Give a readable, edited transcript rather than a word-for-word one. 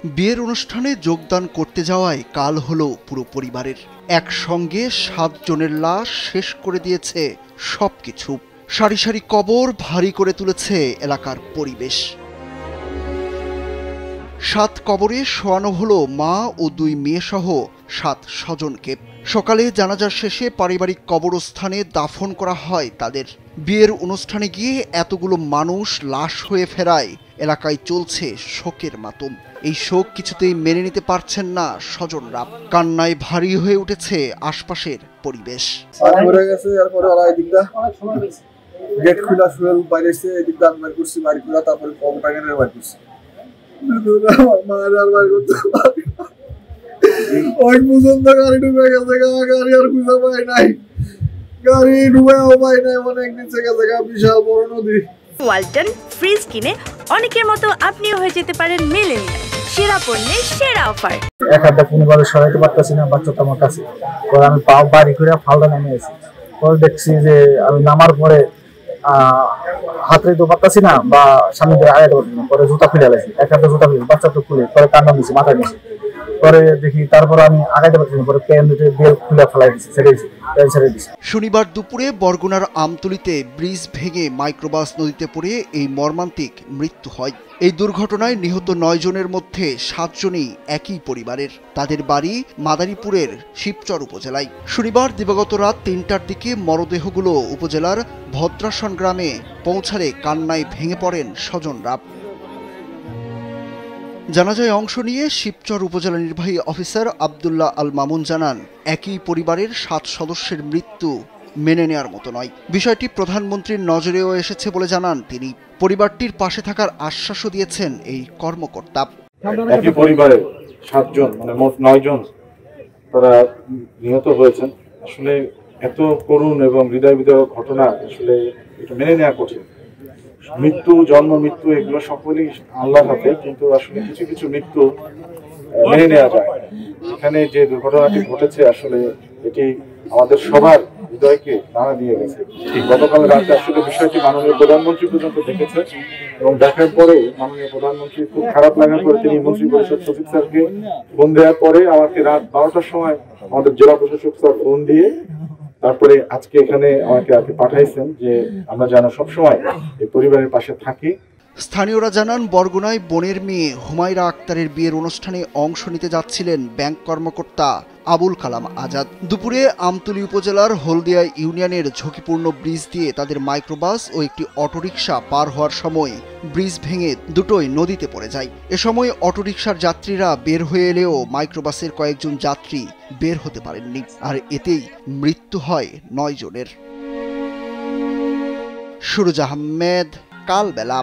বিয়ের অনুষ্ঠানে যোগদান করতে যাওয়ায় কাল হলো পুরো পরিবারের। একসঙ্গে 7 জনের লাশ শেষ করে দিয়েছে সবকিছু। সারি সারি কবর ভারী করে তুলেছে এলাকার পরিবেশ। 7 কবরে শোয়ানো হলো মা ও 2 মেয়ে সহ 7 স্বজনকে। সকালে জানাজার শেষে পারিবারিক কবরস্থানে দাফন করা হয় তাদের। বিয়ের অনুষ্ঠানে গিয়ে এতগুলো মানুষ লাশ হয়ে ফেরায় এলাকায় চলছে শোকের মাতম। এই শোক কিছুতেই মেনে নিতে পারছেন না স্বজনরা। কান্নায় ভারী হয়ে উঠেছে আশপাশের পরিবেশ। গেট খোলা শুয়ে বাইরেছে, এদিক দিয়ে আমি করছি বাড়ি খোলা, তারপরে কবরটা কেন বাড়ি করছি। ওই পর্যন্ত গাড়ি ডুবে গেছে, গাড়ি আর খুঁজে পাই নাই, গাড়ি ডুবেও পাই নাই, অনেক নিচে গেছে, বিশাল বড় নদী। ওয়ালটন ফ্রিজ কিনে অনেকের মতো আপনিও হয়ে যেতে পারেন মিলেনিয়াল। সেরা পণ্যে সেরা অফার। এক হাতে কোনোভাবে সরাইতে পারতেছি না, বাচ্চা তো আমার কাছে। পরে আমি পাও বাড়ি করে ফালদা নেমে এসেছি। পরে দেখছি যে আমি নামার পরে হাত রেখে পারতেছি না বা সামনে দিয়ে আগাতে পারছি না। পরে জুতা খুলে গেছি, এক হাতে জুতা খুলে বাচ্চা তো খুলে পরে কান্না দিয়েছি, মাথা নিয়েছি। পরে দেখি তারপরে আমি আগাইতে পারছি না, পরে বেল খুলে ফেলাই দিচ্ছি, ছেড়ে দিচ্ছি। শনিবার দুপুরে বরগুনার আমতলীতে ব্রিজ ভেঙে মাইক্রোবাস নদীতে পড়ে এই মর্মান্তিক মৃত্যু হয়। এই দুর্ঘটনায় নিহত 9 জনের মধ্যে 7 জনই একই পরিবারের। তাদের বাড়ি মাদারীপুরের শিবচর উপজেলায়। শনিবার দিবাগত রাত 3টার দিকে মরদেহগুলো উপজেলার ভদ্রাসন গ্রামে পৌঁছালে কান্নায় ভেঙে পড়েন স্বজনরা। জানাজায় অংশ নিয়ে শিবচর উপজেলা নির্বাহী অফিসার আব্দুল্লাহ আল মামুন জানান, একই পরিবারের 7 সদস্যের মৃত্যু মেনে নেওয়ার মতো নয়। বিষয়টি প্রধানমন্ত্রীর নজরেও এসেছে বলে জানান তিনি। পরিবারটির পাশে থাকার আশ্বাসও দিয়েছেন এই কর্মকর্তা। একই পরিবারের 7 জন মানে মোট 9 জন তারা নিহত হয়েছেন। আসলে এত করুণ এবং হৃদয় বিদারক ঘটনা আসলে এটা মেনে নেওয়া কঠিন। মৃত্যু, জন্ম মৃত্যু এগুলো সকলেই আল্লাহর হাতে, কিন্তু আসলে কিছু কিছু মৃত্যু মেনে নেওয়া যায়। এখানে যে দুর্ঘটনাটি ঘটেছে আসলে এটি আমাদের সবার হৃদয়কে নাড়া দিয়ে গেছে। গতকাল রাতে আসলে বিষয়টি মাননীয় প্রধানমন্ত্রী পর্যন্ত দেখেছে এবং দেখার পরে মাননীয় প্রধানমন্ত্রী খুব খারাপ লাগার পরে তিনি মন্ত্রী পরিষদ সচিব স্যারকে ফোন দেওয়ার পরে আমাকে রাত 12টার সময় আমাদের জেলা প্রশাসক স্যার ফোন দিয়ে তারপরে আজকে এখানে আমাকে পাঠাইছেন যে আমরা যেন সবসময় এই পরিবারের পাশে থাকি। স্থানীয়রা জানান, বরগুনায় বোনের মেয়ে হুমায়রা আক্তারের বিয়ের অনুষ্ঠানে অংশ নিতে যাচ্ছিলেন ব্যাংক কর্মকর্তা আবুল কালাম আজাদ। দুপুরে আমতলী উপজেলার হলদিয়া ইউনিয়নের ঝুঁকিপূর্ণ ব্রিজ দিয়ে তাদের মাইক্রোবাস ও একটি অটোরিকশা পার হওয়ার সময় ব্রিজ ভেঙে দুটোই নদীতে পড়ে যায়। এ সময় অটোরিকশার যাত্রীরা বের হয়ে এলেও মাইক্রোবাসের কয়েকজন যাত্রী বের হতে পারেননি, আর এতেই মৃত্যু হয় 9 জনের। সুরজ আহমেদ, কালবেলা।